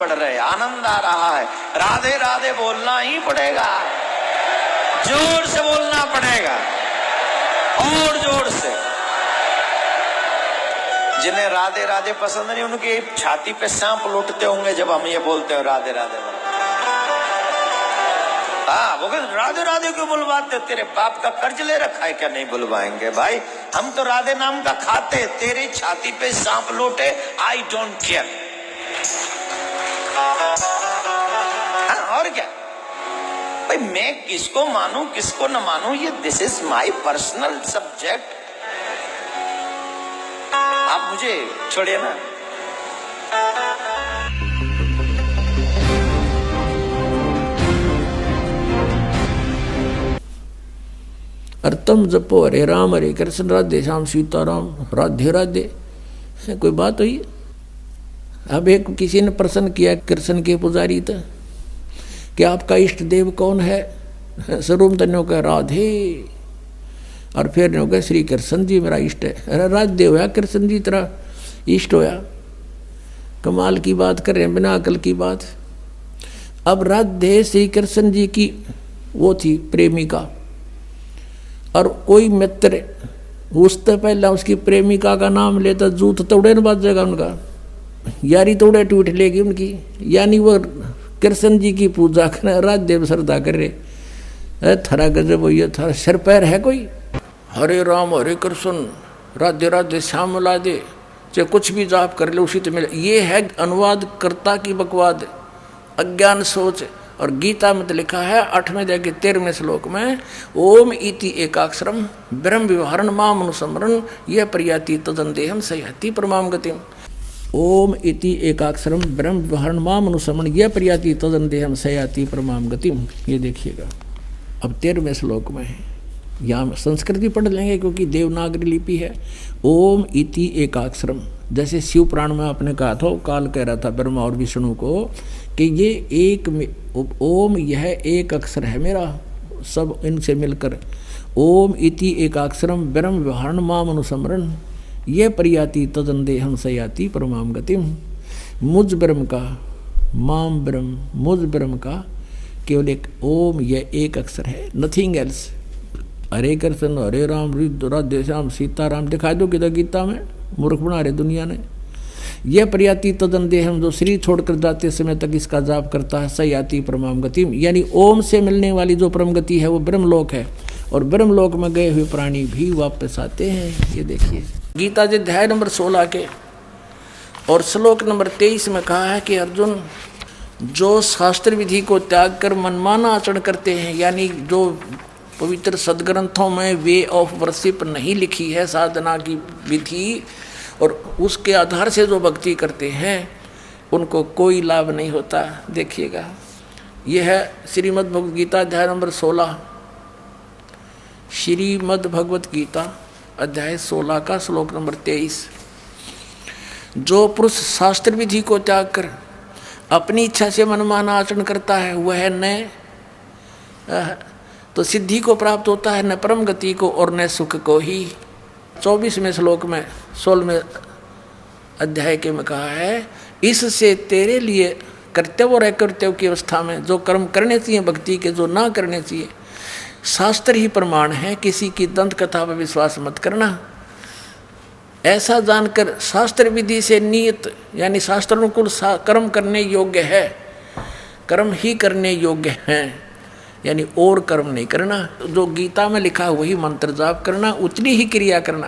पढ़ रहे, आनंद आ रहा है, राधे राधे बोलना ही पड़ेगा, जोर से बोलना पड़ेगा और जोर से। जिन्हें राधे राधे पसंद नहीं उनकी छाती पे सांप लौटते होंगे जब हम ये बोलते हैं राधे राधे। हाँ, वो कहते राधे राधे क्यों बुलवाते, तेरे बाप का कर्ज ले रखा है क्या? नहीं बुलवाएंगे भाई, हम तो राधे नाम का खाते, तेरी छाती पे सांप लौटे आई डोंट केयर। और क्या भाई, मैं किसको मानूं किसको न मानूं, ये this is my personal subject, आप मुझे छोड़िए ना। और तुम जपो हरे राम हरे कृष्ण राधे श्याम सीताराम राधे राधे, कोई बात हुई? अब एक किसी ने प्रश्न किया कृष्ण के पुजारी था कि आपका इष्ट देव कौन है? स्वरूप तन्यों का राधे, और फिर ने कहा श्री कृष्ण जी मेरा इष्ट है। अरे राधे होया कृष्ण जी तेरा इष्ट होया, कमाल की बात कर रहे हैं, बिना अकल की बात। अब राधे श्री कृष्ण जी की वो थी प्रेमिका, और कोई मित्र उससे पहले उसकी प्रेमिका का नाम लेता जूत तोड़े न बाजेगा उनका, यारी तोड़े टूट लेगी उनकी। यानी वो कृष्ण जी की पूजा कर राधे श्रद्धा कर रहे, थरा गजब ये थारा सिर पैर है कोई? हरे राम हरे कृष्ण राधे राधे श्याम राधे, चाहे कुछ भी जाप कर ले उसी तो मिले। ये है अनुवाद कर्ता की बकवाद, अज्ञान सोच। और गीता में तो लिखा है 8वें अध्याय के 13वें श्लोक में, ओम इति एकाक्षरम ब्रह्म व्यवहारण माम अनुस्मरण यह प्रयाति तदन्तेहम सयाति परमाम गतिम। ओम इति एकाक्षरम ब्रह्म व्यवहारण माम अनुस्मरण यह प्रयाति तदन्तेहम सयाति परमाम गतिम। ये देखिएगा अब 13वें श्लोक में है, यहाँ संस्कृत भी पढ़ लेंगे क्योंकि देवनागरी लिपि है। ओम इति एकाक्षरम, जैसे शिव पुराण में आपने कहा था, काल कह रहा था ब्रह्मा और विष्णु को कि ये एक ओम यह एक अक्षर है मेरा, सब इनसे मिलकर ओम इति एकाक्षरम ब्रह्म व्यवहारण माम अनुस्मरण यह प्रयाति तदन्तेहम सयाति परमाम गतिम। मुझ ब्रह्म का, माम ब्रह्म, मुझ ब्रह्म का केवल एक ओम यह एक अक्षर है, नथिंग एल्स। हरे कृष्ण हरे राम राधे श्याम सीताराम दिखा दो किधर गीता में, मूर्ख बना रहे दुनिया ने। यह प्रयाति तदन्तेहम, जो शरीर छोड़कर जाते समय तक इसका जाप करता है, सयाति परमाम गतिम, यानी ओम से मिलने वाली जो परम गति है वो ब्रह्मलोक है, और ब्रह्मलोक में गए हुए प्राणी भी वापस आते हैं। ये देखिए गीता जी अध्याय नंबर 16 के और श्लोक नंबर 23 में कहा है कि अर्जुन, जो शास्त्र विधि को त्याग कर मनमाना आचरण करते हैं, यानी जो पवित्र सदग्रंथों में वे ऑफ वर्शिप नहीं लिखी है, साधना की विधि, और उसके आधार से जो भक्ति करते हैं उनको कोई लाभ नहीं होता। देखिएगा यह है श्रीमद् भगवद गीता अध्याय नंबर 16, श्रीमद् भगवद गीता अध्याय 16 का श्लोक नंबर 23। जो पुरुष शास्त्र विधि को त्याग कर अपनी इच्छा से मनमाना आचरण करता है वह न तो सिद्धि को प्राप्त होता है, न परम गति को और न सुख को ही। 24वें श्लोक में 16वें अध्याय के में कहा है, इससे तेरे लिए कर्तव्य और अकर्तव्य की अवस्था में जो कर्म करने चाहिए भक्ति के, जो ना करने चाहिए, शास्त्र ही प्रमाण है, किसी की दंत कथा पर विश्वास मत करना। ऐसा जानकर शास्त्र विधि से नियत यानी शास्त्रानुकूल कर्म करने योग्य है, कर्म ही करने योग्य हैं, यानी और कर्म नहीं करना। जो गीता में लिखा वही मंत्र जाप करना, उतनी ही क्रिया करना।